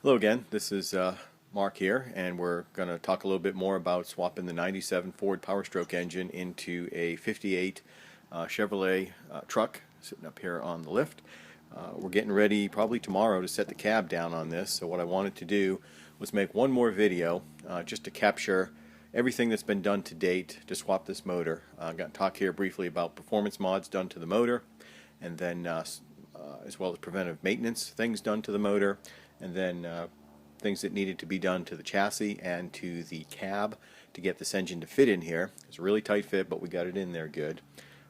Hello again, this is Mark here, and we're going to talk a little bit more about swapping the 97 Ford Powerstroke engine into a 58 Chevrolet truck sitting up here on the lift. We're getting ready probably tomorrow to set the cab down on this, so what I wanted to do was make one more video just to capture everything that's been done to date to swap this motor. I'm going to talk here briefly about performance mods done to the motor, and then as well as preventive maintenance things done to the motor, and then things that needed to be done to the chassis and to the cab to get this engine to fit in here. It's a really tight fit, but we got it in there good.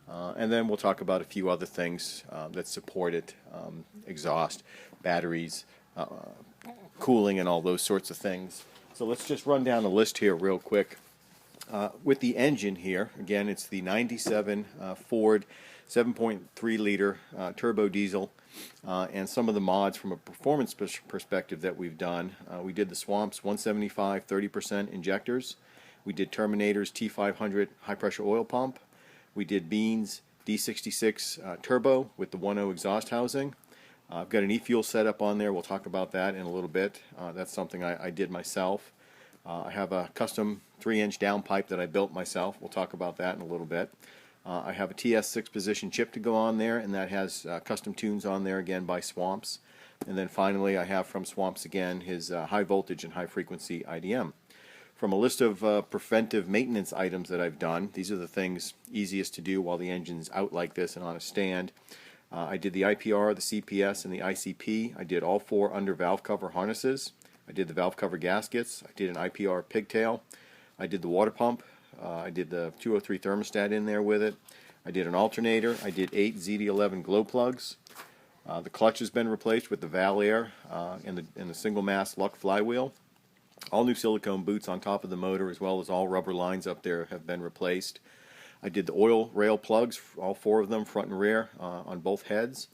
And then we'll talk about a few other things that support it, exhaust, batteries, cooling, and all those sorts of things. So let's just run down the list here real quick. With the engine here, again, it's the 97 Ford 7.3 liter turbo diesel, and some of the mods from a performance perspective that we've done. We did the Swamps 175 30% injectors. We did Terminator's T500 high pressure oil pump. We did Bean's D66 turbo with the 1.0 exhaust housing. I've got an e-fuel setup on there. We'll talk about that in a little bit. That's something I did myself. I have a custom 3-inch downpipe that I built myself. We'll talk about that in a little bit. I have a TS 6-position chip to go on there, and that has custom tunes on there again by Swamps. And then finally I have from Swamps again his high voltage and high frequency IDM. From a list of preventive maintenance items that I've done, these are the things easiest to do while the engine's out like this and on a stand. I did the IPR, the CPS, and the ICP. I did all 4 under valve cover harnesses. I did the valve cover gaskets. I did an IPR pigtail. I did the water pump. I did the 203 thermostat in there with it. I did an alternator. I did 8 ZD11 glow plugs. The clutch has been replaced with the Val Air and the single mass Luck flywheel. All new silicone boots on top of the motor, as well as all rubber lines up there, have been replaced. I did the oil rail plugs, all 4 of them, front and rear, on both heads.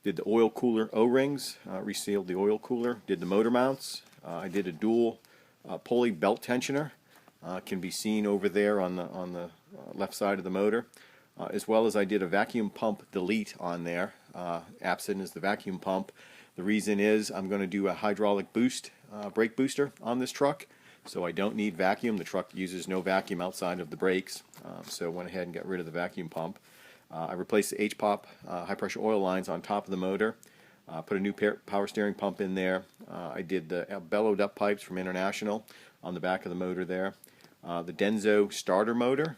Did the oil cooler O-rings, resealed the oil cooler. Did the motor mounts. I did a dual pulley belt tensioner. Can be seen over there on the left side of the motor, as well as I did a vacuum pump delete on there. Absent is the vacuum pump. The reason is I'm going to do a hydraulic boost brake booster on this truck, so I don't need vacuum. The truck uses no vacuum outside of the brakes, so I went ahead and got rid of the vacuum pump. I replaced the H-pop high pressure oil lines on top of the motor. Put a new power steering pump in there. I did the bellowed up pipes from International on the back of the motor there. The Denso starter motor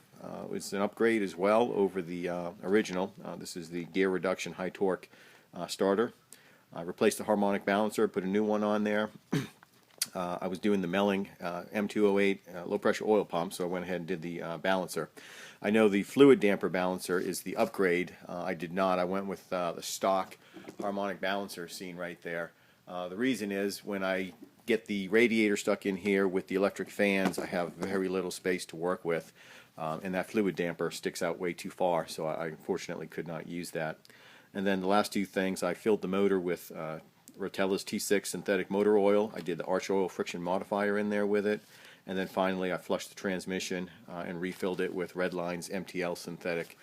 is an upgrade as well over the original. This is the gear reduction high torque starter. I replaced the harmonic balancer, put a new one on there. I was doing the Melling M208 low pressure oil pump, so I went ahead and did the balancer. I know the fluid damper balancer is the upgrade. I did not. I went with the stock harmonic balancer seen right there. The reason is when I get the radiator stuck in here with the electric fans, I have very little space to work with, and that fluid damper sticks out way too far, so I unfortunately could not use that. And then the last 2 things, I filled the motor with Rotella's T6 synthetic motor oil. I did the arch oil friction modifier in there with it, and then finally I flushed the transmission and refilled it with Redline's MTL synthetic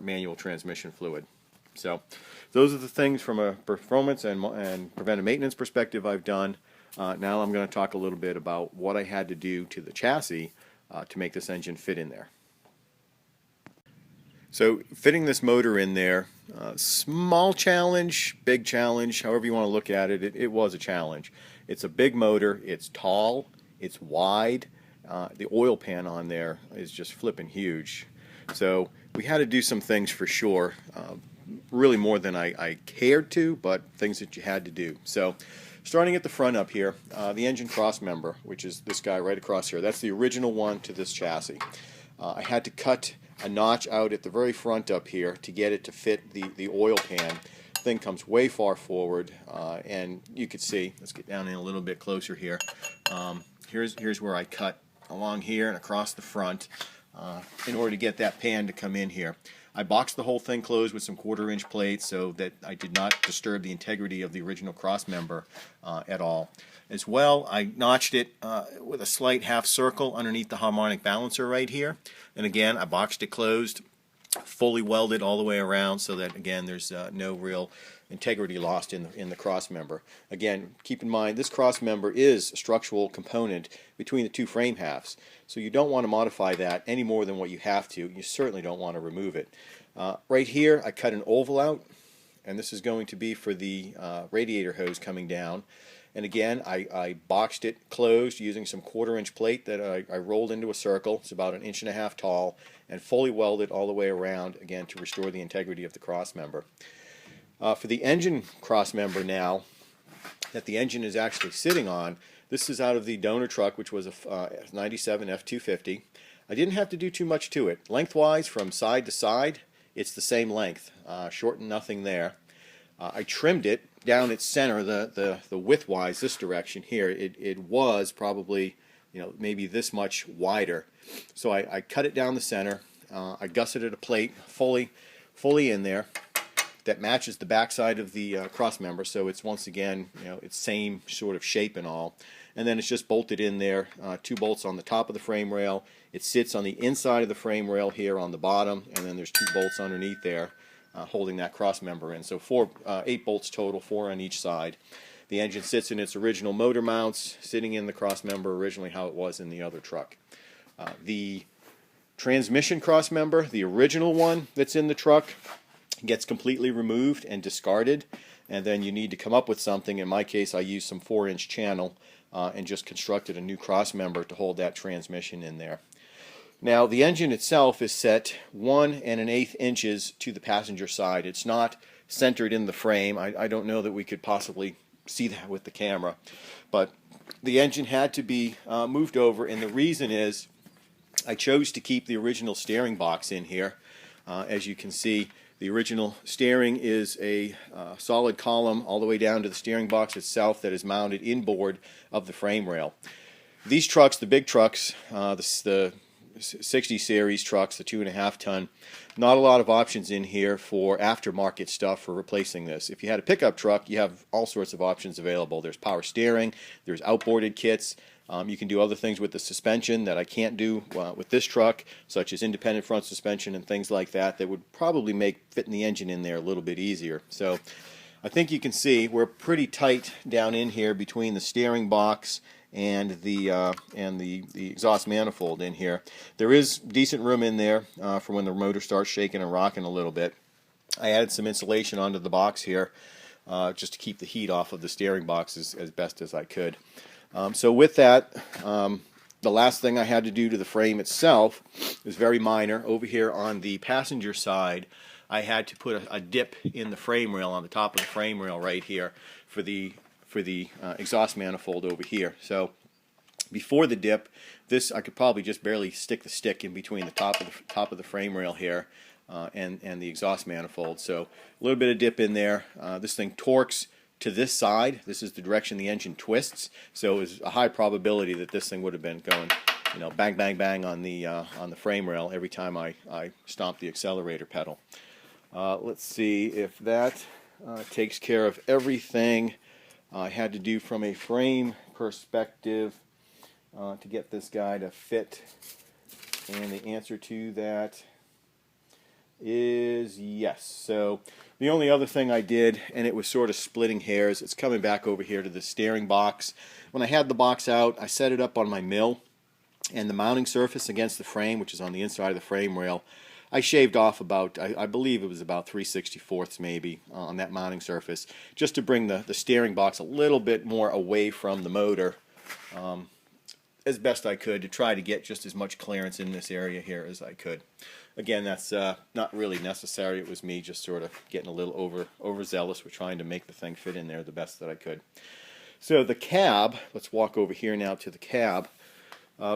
manual transmission fluid. So those are the things from a performance and preventive maintenance perspective I've done. Now I'm going to talk a little bit about what I had to do to the chassis to make this engine fit in there. So fitting this motor in there, small challenge, big challenge, however you want to look at it, it was a challenge. It's a big motor, it's tall, it's wide, the oil pan on there is just flipping huge. So we had to do some things for sure. Really more than I cared to, but things that you had to do. So starting at the front up here, the engine cross member, which is this guy right across here, that's the original one to this chassis. I had to cut a notch out at the very front up here to get it to fit the oil pan. Thing comes way far forward, and you could see, let's get down in a little bit closer here. Here's where I cut along here and across the front in order to get that pan to come in here. I boxed the whole thing closed with some 1/4-inch plates so that I did not disturb the integrity of the original cross member at all. As well, I notched it with a slight half circle underneath the harmonic balancer right here. And again, I boxed it closed fully welded all the way around, so that again there's no real integrity lost in the cross member. Again, keep in mind this cross member is a structural component between the two frame halves, so you don't want to modify that any more than what you have to. You certainly don't want to remove it. Right here I cut an oval out, and this is going to be for the radiator hose coming down. And again, I boxed it closed using some 1/4-inch plate that I rolled into a circle. It's about 1.5 inches tall, and fully welded all the way around, again, to restore the integrity of the cross member. For the engine cross member now, that the engine is actually sitting on, this is out of the donor truck, which was a 97 F250. I didn't have to do too much to it. Lengthwise, from side to side, it's the same length. Shortened nothing there. I trimmed it down its center, the width-wise, this direction here. It was probably, maybe this much wider. So I cut it down the center. I gusseted a plate fully in there that matches the backside of the cross member, so it's once again, its same sort of shape and all. And then it's just bolted in there, 2 bolts on the top of the frame rail. It sits on the inside of the frame rail here on the bottom, and then there's 2 bolts underneath there holding that cross member in. So 8 bolts total, 4 on each side. The engine sits in its original motor mounts, sitting in the cross member originally how it was in the other truck. The transmission cross member, the original one that's in the truck, gets completely removed and discarded, and then you need to come up with something. In my case, I used some 4-inch channel and just constructed a new cross member to hold that transmission in there. Now the engine itself is set 1 1/8 inches to the passenger side. It's not centered in the frame. I don't know that we could possibly see that with the camera, but the engine had to be moved over, and the reason is I chose to keep the original steering box in here. As you can see, the original steering is a solid column all the way down to the steering box itself that is mounted inboard of the frame rail. These trucks, the big trucks, the 60 series trucks, the 2.5 ton, not a lot of options in here for aftermarket stuff for replacing this. If you had a pickup truck, you have all sorts of options available. There's power steering, there's outboarded kits. You can do other things with the suspension that I can't do with this truck, such as independent front suspension and things like that would probably make fitting the engine in there a little bit easier. So I think you can see we're pretty tight down in here between the steering box and the exhaust manifold in here. There is decent room in there for when the motor starts shaking and rocking a little bit. I added some insulation onto the box here just to keep the heat off of the steering box as best as I could. So with that, the last thing I had to do to the frame itself is very minor. Over here on the passenger side, I had to put a dip in the frame rail on the top of the frame rail right here for the exhaust manifold over here. So before the dip, this I could probably just barely stick the stick in between the top of the frame rail here and the exhaust manifold. So a little bit of dip in there. This thing torques to this side. This is the direction the engine twists, so it's a high probability that this thing would have been going, bang, bang, bang on the frame rail every time I stomp the accelerator pedal. Let's see if that takes care of everything I had to do from a frame perspective to get this guy to fit, and the answer to that is yes. So the only other thing I did, and it was sort of splitting hairs, it's coming back over here to the steering box. When I had the box out, I set it up on my mill, and the mounting surface against the frame, which is on the inside of the frame rail, I shaved off about, I believe it was about 3/64 maybe on that mounting surface, just to bring the steering box a little bit more away from the motor as best I could, to try to get just as much clearance in this area here as I could. Again, that's not really necessary. It was me just sort of getting a little overzealous with trying to make the thing fit in there the best that I could. So the cab, let's walk over here now to the cab.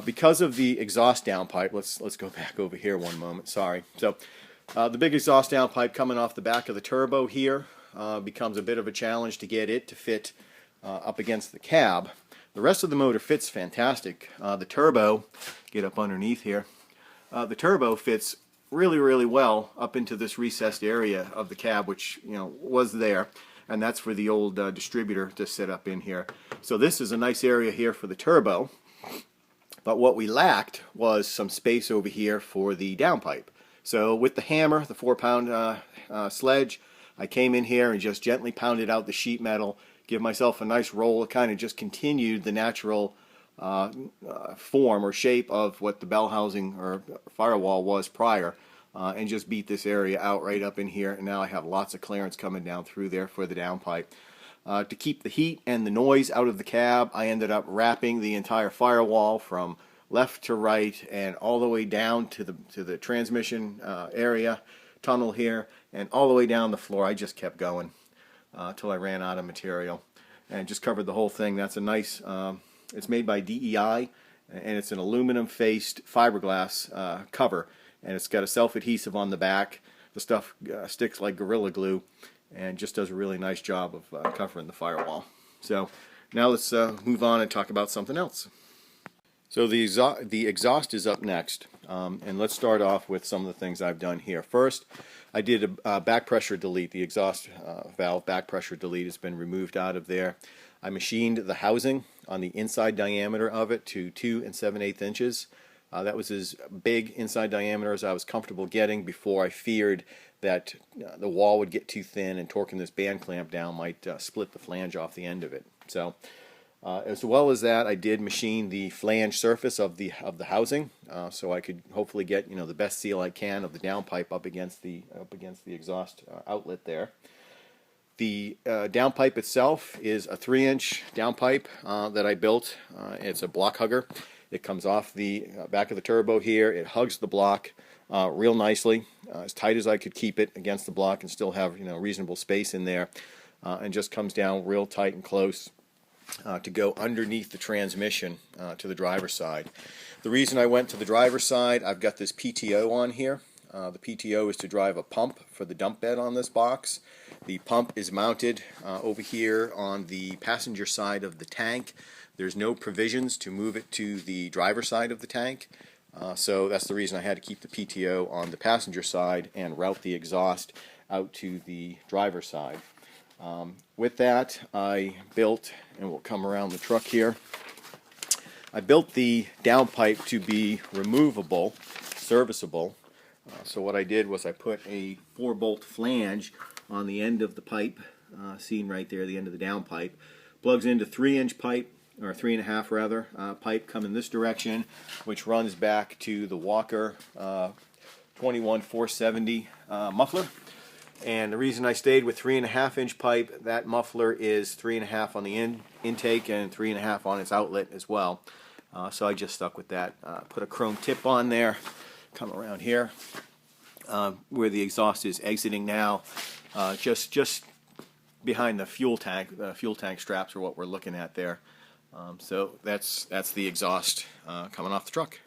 Because of the exhaust downpipe, let's go back over here one moment, sorry. So the big exhaust downpipe coming off the back of the turbo here becomes a bit of a challenge to get it to fit up against the cab. The rest of the motor fits fantastic. The turbo, get up underneath here, the turbo fits really, really well up into this recessed area of the cab, which was there, and that's for the old distributor to sit up in here. So this is a nice area here for the turbo. But what we lacked was some space over here for the downpipe. So with the hammer, the 4-pound sledge, I came in here and just gently pounded out the sheet metal, give myself a nice roll. It kind of just continued the natural form or shape of what the bell housing or firewall was prior, and just beat this area out right up in here. And now I have lots of clearance coming down through there for the downpipe. To keep the heat and the noise out of the cab, I ended up wrapping the entire firewall from left to right and all the way down to the transmission area tunnel here and all the way down the floor. I just kept going till I ran out of material and just covered the whole thing. That's a nice, it's made by DEI, and it's an aluminum faced fiberglass cover, and it's got a self-adhesive on the back. The stuff sticks like Gorilla Glue and just does a really nice job of covering the firewall. So now let's move on and talk about something else. So the exhaust is up next, and let's start off with some of the things I've done here. First, I did a back pressure delete. The exhaust valve back pressure delete has been removed out of there. I machined the housing on the inside diameter of it to 2 7/8 inches. That was as big inside diameter as I was comfortable getting before I feared that the wall would get too thin and torquing this band clamp down might split the flange off the end of it. So as well as that, I did machine the flange surface of the housing, so I could hopefully get the best seal I can of the downpipe up against the exhaust outlet there. The downpipe itself is a 3-inch downpipe that I built. It's a block hugger. It comes off the back of the turbo here. It hugs the block real nicely, as tight as I could keep it against the block and still have reasonable space in there, and just comes down real tight and close to go underneath the transmission to the driver's side. The reason I went to the driver's side, I've got this PTO on here. The PTO is to drive a pump for the dump bed on this box. The pump is mounted over here on the passenger side of the tank. There's no provisions to move it to the driver's side of the tank. So that's the reason I had to keep the PTO on the passenger side and route the exhaust out to the driver's side. With that, I built, and we'll come around the truck here, I built the downpipe to be removable, serviceable. So what I did was I put a 4-bolt flange on the end of the pipe, seen right there, the end of the downpipe. Plugs into 3-inch pipe, or 3.5 rather, pipe coming this direction, which runs back to the Walker 21470 muffler. And the reason I stayed with 3.5-inch pipe, that muffler is 3.5 on the intake and 3.5 on its outlet as well. So I just stuck with that. Put a chrome tip on there. Come around here where the exhaust is exiting now, just behind the fuel tank. The fuel tank straps are what we're looking at there. So that's the exhaust coming off the truck.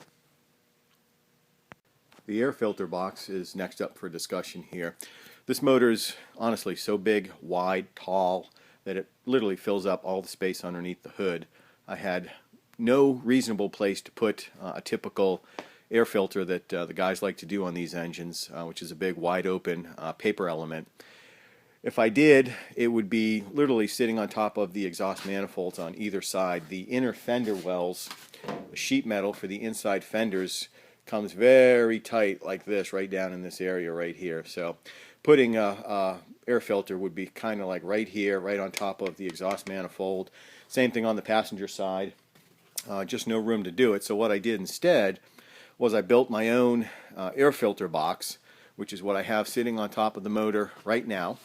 The air filter box is next up for discussion here. This motor is honestly so big, wide, tall, that it literally fills up all the space underneath the hood. I had no reasonable place to put a typical air filter that the guys like to do on these engines, which is a big, wide open paper element. If I did, it would be literally sitting on top of the exhaust manifolds on either side. The inner fender wells, the sheet metal for the inside fenders, comes very tight like this right down in this area right here. So putting a air filter would be kind of like right here, right on top of the exhaust manifold. Same thing on the passenger side. Just no room to do it. So what I did instead was I built my own air filter box, which is what I have sitting on top of the motor right now.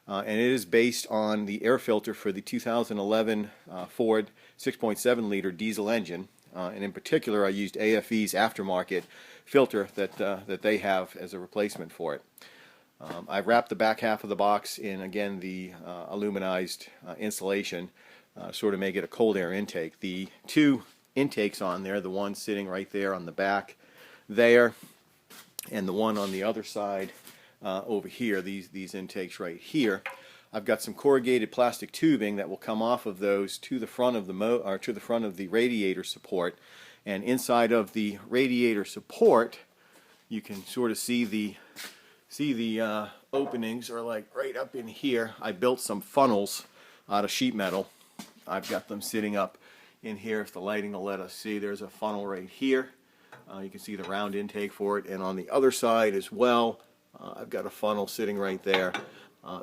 And it is based on the air filter for the 2011 Ford 6.7 liter diesel engine. And in particular, I used AFE's aftermarket filter that they have as a replacement for it. I've wrapped the back half of the box in, again, the aluminized insulation, sort of make it a cold air intake. The two intakes on there, the one sitting right there on the back there, and the one on the other side over here, these intakes right here, I've got some corrugated plastic tubing that will come off of those to the front of the radiator support. And inside of the radiator support, you can sort of see the openings are like right up in here. I built some funnels out of sheet metal. I've got them sitting up in here. If the lighting will let us see, there's a funnel right here. You can see the round intake for it, and on the other side as well, I've got a funnel sitting right there.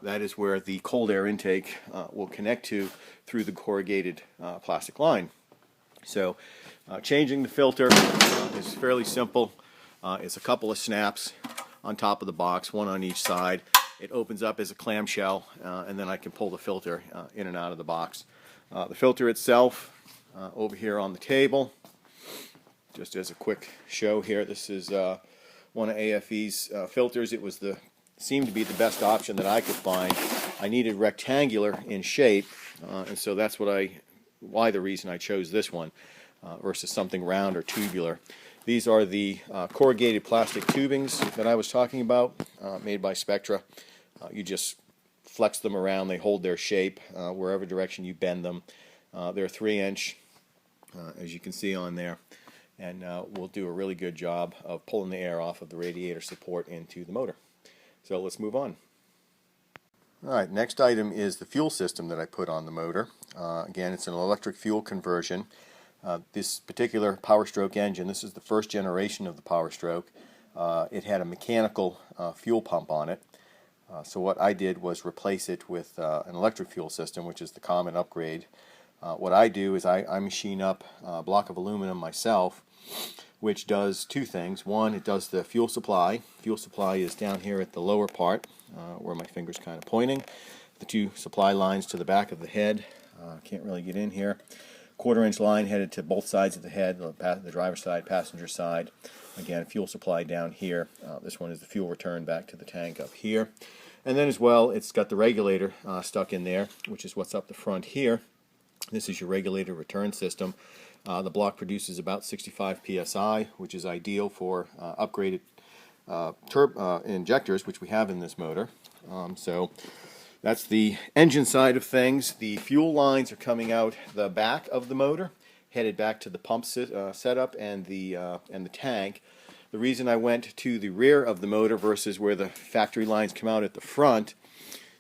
That is where the cold air intake will connect to through the corrugated plastic line. So changing the filter is fairly simple. It's a couple of snaps on top of the box, one on each side. It opens up as a clamshell, and then I can pull the filter in and out of the box. The filter itself over here on the table, just as a quick show here, this is one of AFE's filters. It was seemed to be the best option that I could find. I needed rectangular in shape, and so that's the reason I chose this one versus something round or tubular. These are the corrugated plastic tubings that I was talking about, made by Spectra. You just flex them around, they hold their shape wherever direction you bend them. They're 3-inch, as you can see on there, and will do a really good job of pulling the air off of the radiator support into the motor. So let's move on. Alright, next item is the fuel system that I put on the motor. Again, it's an electric fuel conversion. This particular Powerstoke engine, this is the first generation of the Powerstoke. It had a mechanical fuel pump on it. So what I did was replace it with an electric fuel system, which is the common upgrade. What I do is I machine up a block of aluminum myself, which does two things. One, it does the fuel supply. Fuel supply is down here at the lower part, where my finger's kind of pointing. The two supply lines to the back of the head. Can't really get in here. 1/4-inch line headed to both sides of the head, the driver's side, passenger side. Again, fuel supply down here. This one is the fuel return back to the tank up here. And then as well, it's got the regulator stuck in there, which is what's up the front here. This is your regulator return system. The block produces about 65 psi, which is ideal for upgraded injectors, which we have in this motor. So that's the engine side of things. The fuel lines are coming out the back of the motor, headed back to the pump setup and the tank. The reason I went to the rear of the motor versus where the factory lines come out at the front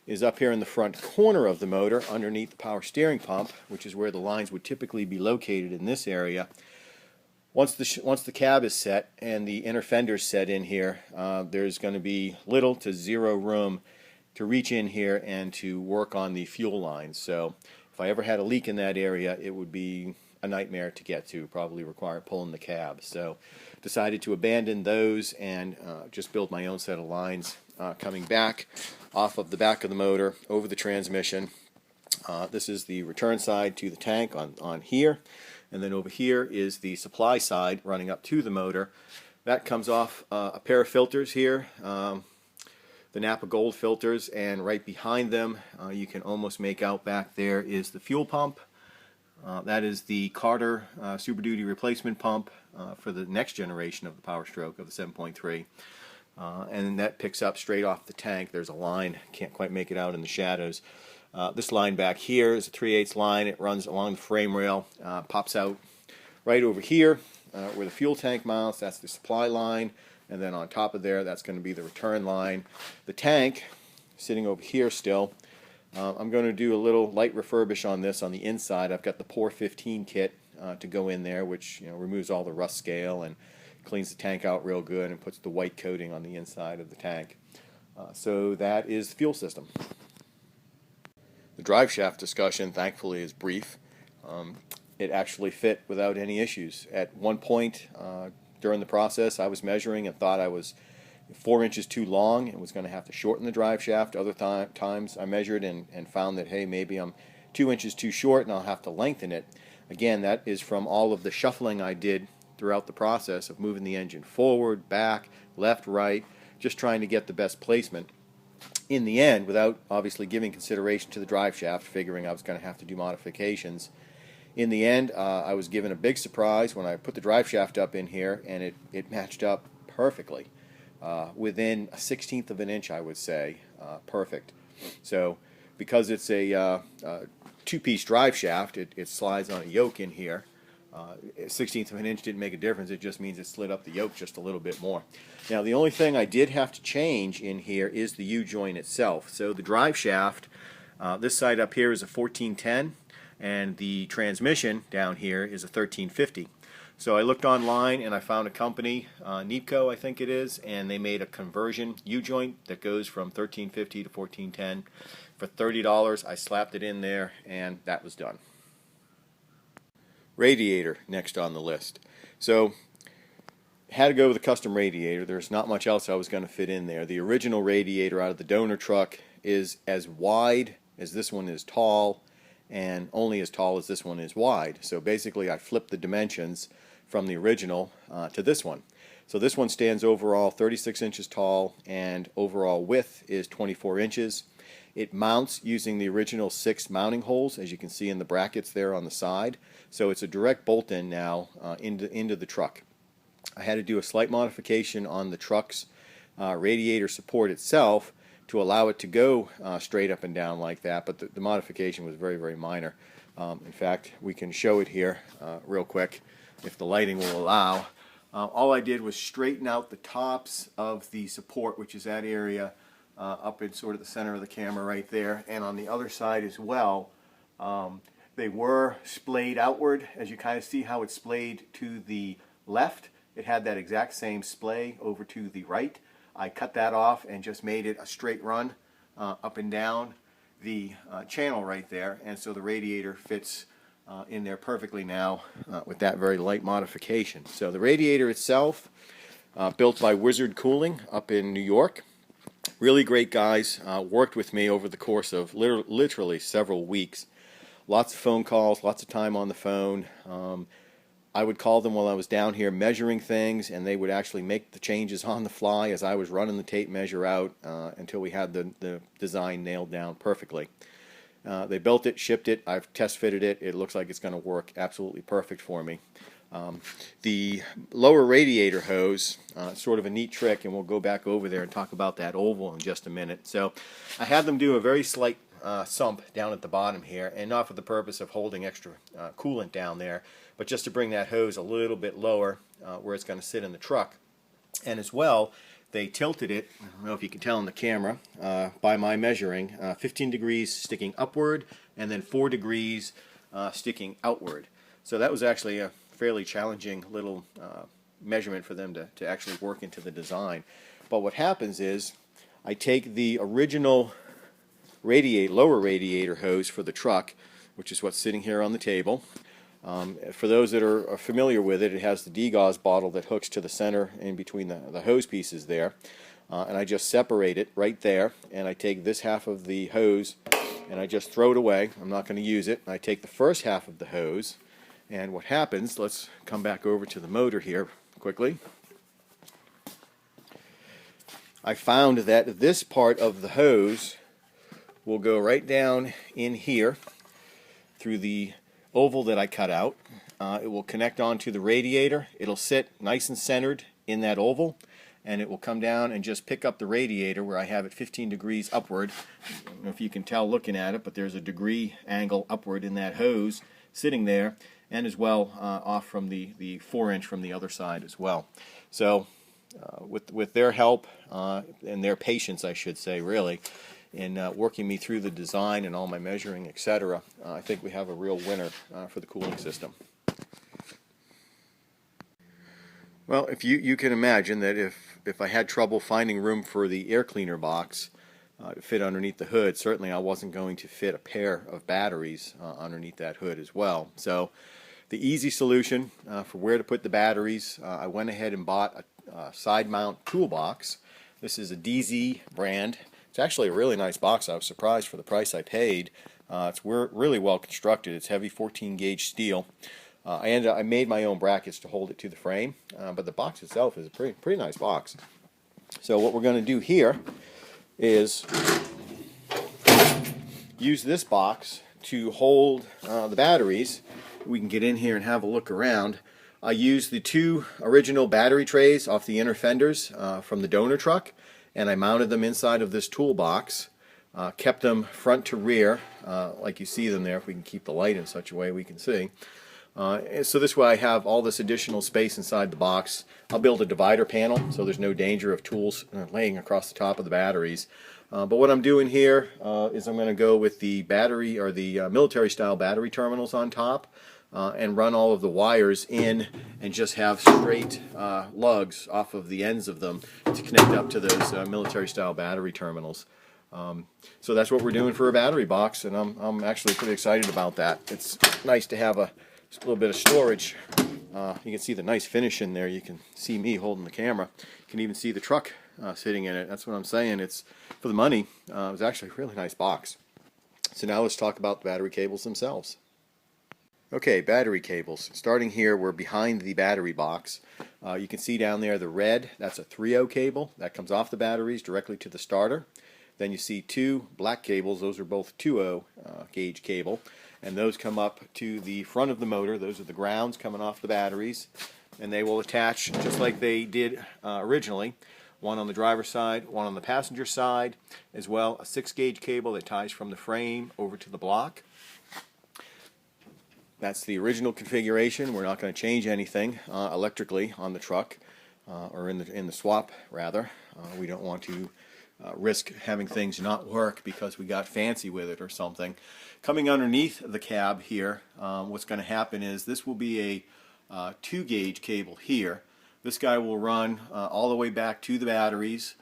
is up here in the front corner of the motor, underneath the power steering pump, which is where the lines would typically be located in this area. Once the cab is set and the inner fender's set in here, there's going to be little to zero room to reach in here and to work on the fuel lines. So if I ever had a leak in that area, it would be a nightmare to get to, probably require pulling the cab. So decided to abandon those and just build my own set of lines coming back off of the back of the motor over the transmission. This is the return side to the tank on here, and then over here is the supply side running up to the motor. That comes off a pair of filters here, the Napa Gold filters, and right behind them you can almost make out back there is the fuel pump. That is the Carter Super Duty replacement pump for the next generation of the Powerstoke, of the 7.3. And that picks up straight off the tank. There's a line, can't quite make it out in the shadows. This line back here is a 3/8 line. It runs along the frame rail, pops out right over here where the fuel tank mounts. That's the supply line, and then on top of there, that's going to be the return line. The tank, sitting over here still, I'm going to do a little light refurbish on this on the inside. I've got the Pour 15 kit to go in there, which removes all the rust scale and cleans the tank out real good and puts the white coating on the inside of the tank. So that is the fuel system. The driveshaft discussion, thankfully, is brief. It actually fit without any issues. At one point during the process, I was measuring and thought I was 4 inches too long and was going to have to shorten the driveshaft. Other times I measured and found that, hey, maybe I'm 2 inches too short and I'll have to lengthen it. Again, that is from all of the shuffling I did throughout the process of moving the engine forward, back, left, right, just trying to get the best placement. In the end, without obviously giving consideration to the driveshaft, figuring I was going to have to do modifications, in the end I was given a big surprise when I put the driveshaft up in here, and it matched up perfectly. Within a 1/16 of an inch, I would say, perfect. So because it's a two-piece driveshaft, it slides on a yoke in here. 1/16 of an inch didn't make a difference. It just means it slid up the yoke just a little bit more. Now the only thing I did have to change in here is the U-joint itself. So the driveshaft, this side up here is a 1410, and the transmission down here is a 1350. So I looked online and I found a company, NEPCO I think it is, and they made a conversion U-joint that goes from 1350 to 1410 for $30. I slapped it in there and that was done. Radiator next on the list. So had to go with a custom radiator. There's not much else I was going to fit in there. The original radiator out of the donor truck is as wide as this one is tall, and only as tall as this one is wide. So basically I flipped the dimensions from the original to this one. So this one stands overall 36 inches tall and overall width is 24 inches. It mounts using the original 6 mounting holes, as you can see in the brackets there on the side. So it's a direct bolt-in now into the truck. I had to do a slight modification on the truck's radiator support itself to allow it to go straight up and down like that, but the modification was very, very minor. In fact, we can show it here real quick if the lighting will allow. All I did was straighten out the tops of the support, which is that area up in sort of the center of the camera right there, and on the other side as well. They were splayed outward, as you kind of see how it's splayed to the left. It had that exact same splay over to the right. I cut that off and just made it a straight run up and down the channel right there, and so the radiator fits in there perfectly now with that very light modification. So the radiator itself, built by Wizard Cooling up in New York. Really great guys, worked with me over the course of literally several weeks. Lots of phone calls, lots of time on the phone. I would call them while I was down here measuring things, and they would actually make the changes on the fly as I was running the tape measure out until we had the design nailed down perfectly. They built it, shipped it, I've test fitted it. It looks like it's going to work absolutely perfect for me. The lower radiator hose, sort of a neat trick, and we'll go back over there and talk about that oval in just a minute. So I had them do a very slight sump down at the bottom here, and not for the purpose of holding extra coolant down there, but just to bring that hose a little bit lower where it's going to sit in the truck. And as well, they tilted it, I don't know if you can tell in the camera, by my measuring, 15 degrees sticking upward and then 4 degrees sticking outward. So that was actually a fairly challenging little measurement for them to actually work into the design. But what happens is I take the original lower radiator hose for the truck, which is what's sitting here on the table. For those that are familiar with it, it has the degauss bottle that hooks to the center in between the hose pieces there. And I just separate it right there, and I take this half of the hose and I just throw it away. I'm not going to use it. I take the first half of the hose, and what happens, let's come back over to the motor here quickly. I found that this part of the hose will go right down in here through the oval that I cut out. It will connect onto the radiator. It'll sit nice and centered in that oval, and it will come down and just pick up the radiator where I have it 15 degrees upward. I don't know if you can tell looking at it, but there's a degree angle upward in that hose sitting there, and as well off from the 4-inch from the other side as well. So with their help and their patience, I should say, really, in working me through the design and all my measuring, etc., I think we have a real winner for the cooling system. Well, if you can imagine that if I had trouble finding room for the air cleaner box to fit underneath the hood, certainly I wasn't going to fit a pair of batteries underneath that hood as well. So the easy solution for where to put the batteries, I went ahead and bought a side mount toolbox. This is a DZ brand. It's actually a really nice box. I was surprised for the price I paid. It's really well constructed. It's heavy 14 gauge steel. I made my own brackets to hold it to the frame, but the box itself is a pretty nice box. So what we're going to do here is use this box to hold the batteries. We can get in here and have a look around. I used the 2 original battery trays off the inner fenders from the donor truck, and I mounted them inside of this toolbox. Kept them front to rear, like you see them there. If we can keep the light in such a way we can see. So this way I have all this additional space inside the box. I'll build a divider panel so there's no danger of tools laying across the top of the batteries. But what I'm doing here is I'm going to go with the battery, or the military style battery terminals on top. and run all of the wires in and just have straight lugs off of the ends of them to connect up to those military-style battery terminals. So that's what we're doing for a battery box, and I'm actually pretty excited about that. It's nice to have a little bit of storage. You can see the nice finish in there. You can see me holding the camera. You can even see the truck sitting in it. That's what I'm saying. It's, for the money, it was actually a really nice box. So now let's talk about the battery cables themselves. Okay, battery cables. Starting here, we're behind the battery box. You can see down there the red, that's a 3/0 cable. That comes off the batteries directly to the starter. Then you see two black cables. Those are both 2/0 gauge cable. And those come up to the front of the motor. Those are the grounds coming off the batteries. And they will attach just like they did originally. One on the driver's side, one on the passenger side, as well a 6-gauge cable that ties from the frame over to the block. That's the original configuration. We're not going to change anything electrically on the truck, or in the swap rather. We don't want to risk having things not work because we got fancy with it or something. Coming underneath the cab here, what's going to happen is this will be a 2-gauge cable here. This guy will run all the way back to the batteries.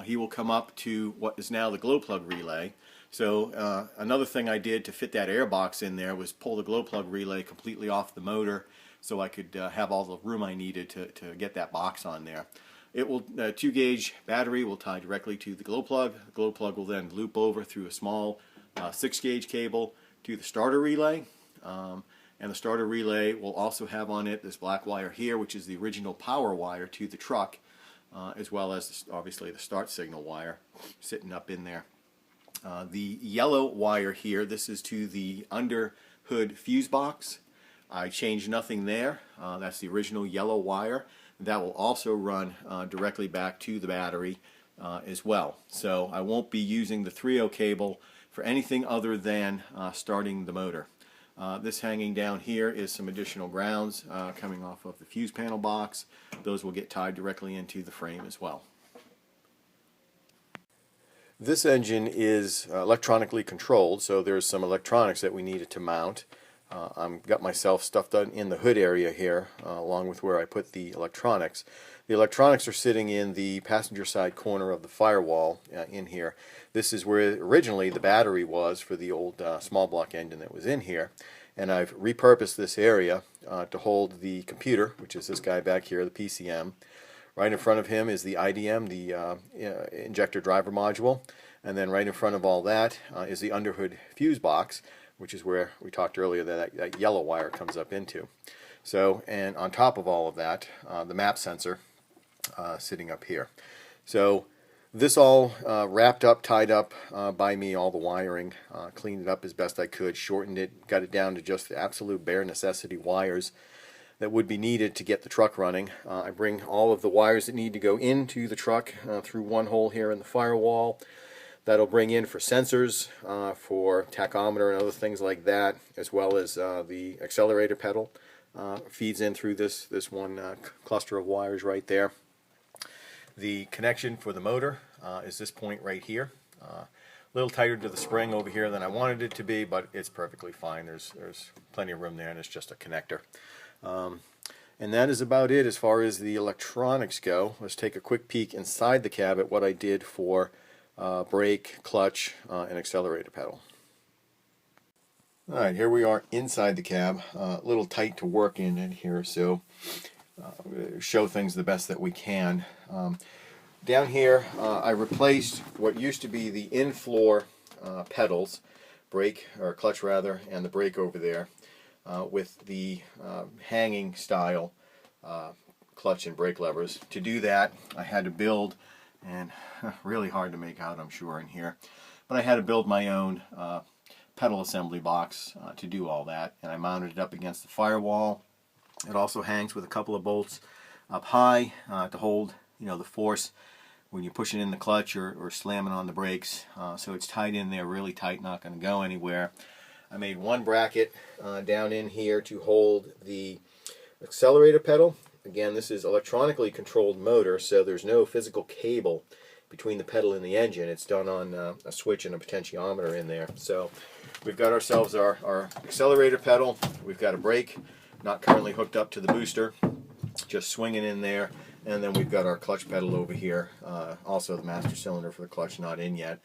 He will come up to what is now the glow plug relay. So another thing I did to fit that air box in there was pull the glow plug relay completely off the motor so I could have all the room I needed to get that box on there. It will 2-gauge battery will tie directly to the glow plug. The glow plug will then loop over through a small 6-gauge cable to the starter relay. And the starter relay will also have on it this black wire here, which is the original power wire to the truck, as well as obviously the start signal wire sitting up in there. The yellow wire here, this is to the under hood fuse box. I changed nothing there. That's the original yellow wire. That will also run directly back to the battery as well. So I won't be using the 3/0 cable for anything other than starting the motor. This hanging down here is some additional grounds coming off of the fuse panel box. Those will get tied directly into the frame as well. This engine is electronically controlled, so there's some electronics that we needed to mount. I've got myself stuffed in the hood area here, along with where I put the electronics. The electronics are sitting in the passenger side corner of the firewall in here. This is where originally the battery was for the old small block engine that was in here. And I've repurposed this area to hold the computer, which is this guy back here, the PCM. Right in front of him is the IDM, the injector driver module. And then right in front of all that is the underhood fuse box, which is where we talked earlier that yellow wire comes up into. So, and on top of all of that, the map sensor sitting up here. So this all wrapped up, tied up by me, all the wiring, cleaned it up as best I could, shortened it, got it down to just the absolute bare necessity wires that would be needed to get the truck running. I bring all of the wires that need to go into the truck through one hole here in the firewall. That'll bring in for sensors, for tachometer and other things like that, as well as the accelerator pedal feeds in through this one cluster of wires right there. The connection for the motor is this point right here. A little tighter to the spring over here than I wanted it to be, but it's perfectly fine. There's plenty of room there, and it's just a connector. And that is about it as far as the electronics go. Let's take a quick peek inside the cab at what I did for brake, clutch, and accelerator pedal. Alright, here we are inside the cab. A little tight to work in here, so show things the best that we can. Down here I replaced what used to be the in-floor pedals, brake, or clutch rather, and the brake over there with the hanging style clutch and brake levers. To do that I had to build, and really hard to make out I'm sure in here, but I had to build my own pedal assembly box to do all that, and I mounted it up against the firewall. It also hangs with a couple of bolts up high to hold, you know, the force when you're pushing in the clutch or slamming on the brakes. So it's tied in there really tight, not going to go anywhere. I made one bracket down in here to hold the accelerator pedal. Again, this is electronically controlled motor, so there's no physical cable between the pedal and the engine. It's done on a switch and a potentiometer in there. So we've got ourselves our accelerator pedal. We've got a brake, not currently hooked up to the booster, just swinging in there. And then we've got our clutch pedal over here, also the master cylinder for the clutch not in yet.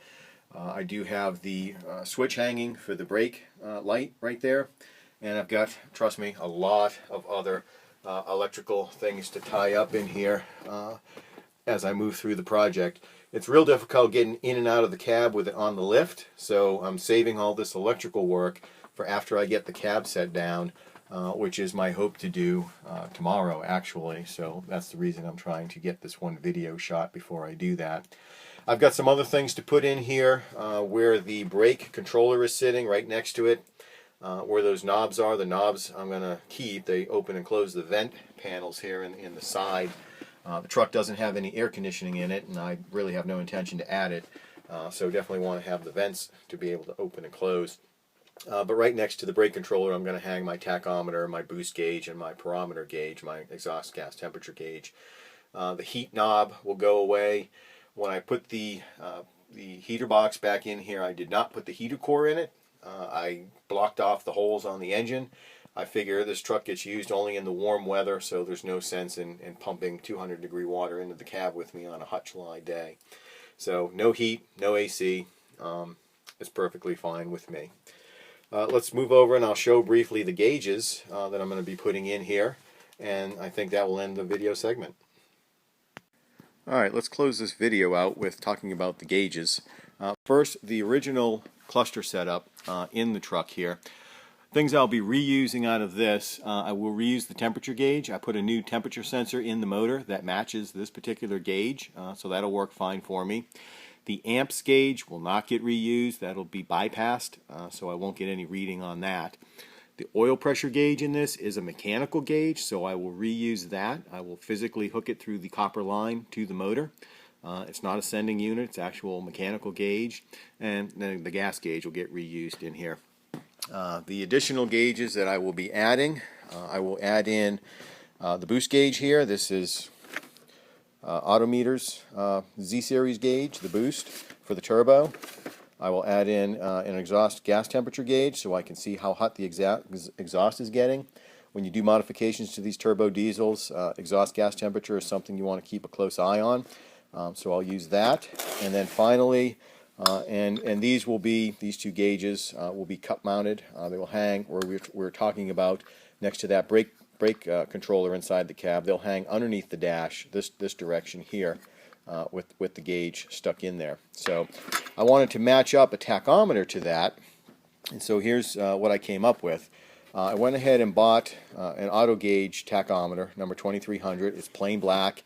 I do have the switch hanging for the brake light right there. And I've got, trust me, a lot of other electrical things to tie up in here as I move through the project. It's real difficult getting in and out of the cab with it on the lift, so I'm saving all this electrical work for after I get the cab set down, which is my hope to do tomorrow actually. So that's the reason I'm trying to get this one video shot before I do that. I've got some other things to put in here where the brake controller is sitting right next to it. Where those knobs are, the knobs I'm going to keep. They open and close the vent panels here in the side. The truck doesn't have any air conditioning in it, and I really have no intention to add it. So definitely want to have the vents to be able to open and close. But right next to the brake controller, I'm going to hang my tachometer, my boost gauge, and my barometer gauge, my exhaust gas temperature gauge. The heat knob will go away. When I put the heater box back in here, I did not put the heater core in it. I blocked off the holes on the engine. I figure this truck gets used only in the warm weather, so there's no sense in pumping 200-degree water into the cab with me on a hot July day. So no heat, no AC. It's perfectly fine with me. Let's move over and I'll show briefly the gauges that I'm going to be putting in here, and I think that will end the video segment. Alright, let's close this video out with talking about the gauges. First, the original cluster setup in the truck here. Things I'll be reusing out of this, I will reuse the temperature gauge. I put a new temperature sensor in the motor that matches this particular gauge, so that'll work fine for me. The amps gauge will not get reused. That'll be bypassed, so I won't get any reading on that. The oil pressure gauge in this is a mechanical gauge, so I will reuse that. I will physically hook it through the copper line to the motor. It's not a sending unit, it's actual mechanical gauge, and then the gas gauge will get reused in here. The additional gauges that I will be adding, I will add in the boost gauge here. This is Autometer's Z-Series gauge, the boost for the turbo. I will add in an exhaust gas temperature gauge so I can see how hot the exhaust is getting. When you do modifications to these turbo diesels, exhaust gas temperature is something you want to keep a close eye on. So I'll use that. And then finally, and these two gauges will be cup mounted. They will hang where we're talking about next to that brake controller inside the cab. They'll hang underneath the dash this direction here with the gauge stuck in there. So I wanted to match up a tachometer to that, and so here's what I came up with. I went ahead and bought an auto gauge tachometer, number 2300. It's plain black.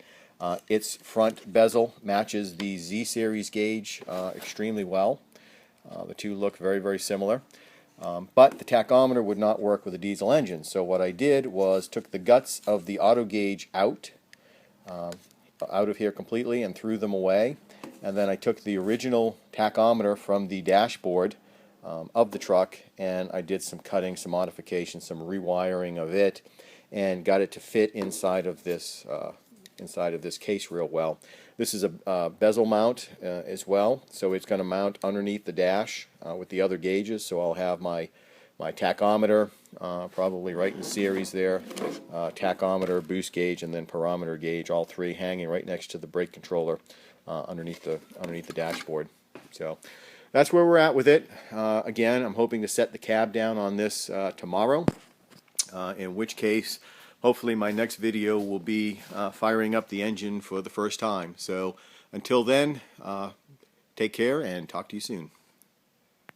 Its front bezel matches the Z-Series gauge extremely well. The two look very, very similar. But the tachometer would not work with a diesel engine. So what I did was took the guts of the auto gauge out of here completely and threw them away. And then I took the original tachometer from the dashboard of the truck, and I did some cutting, some modifications, some rewiring of it, and got it to fit inside of this case real well. This is a bezel mount as well, so it's going to mount underneath the dash with the other gauges. So I'll have my tachometer probably right in series there, tachometer, boost gauge, and then barometer gauge, all three hanging right next to the brake controller underneath the dashboard. So that's where we're at with it. Again, I'm hoping to set the cab down on this tomorrow, in which case hopefully my next video will be firing up the engine for the first time. So until then, take care and talk to you soon.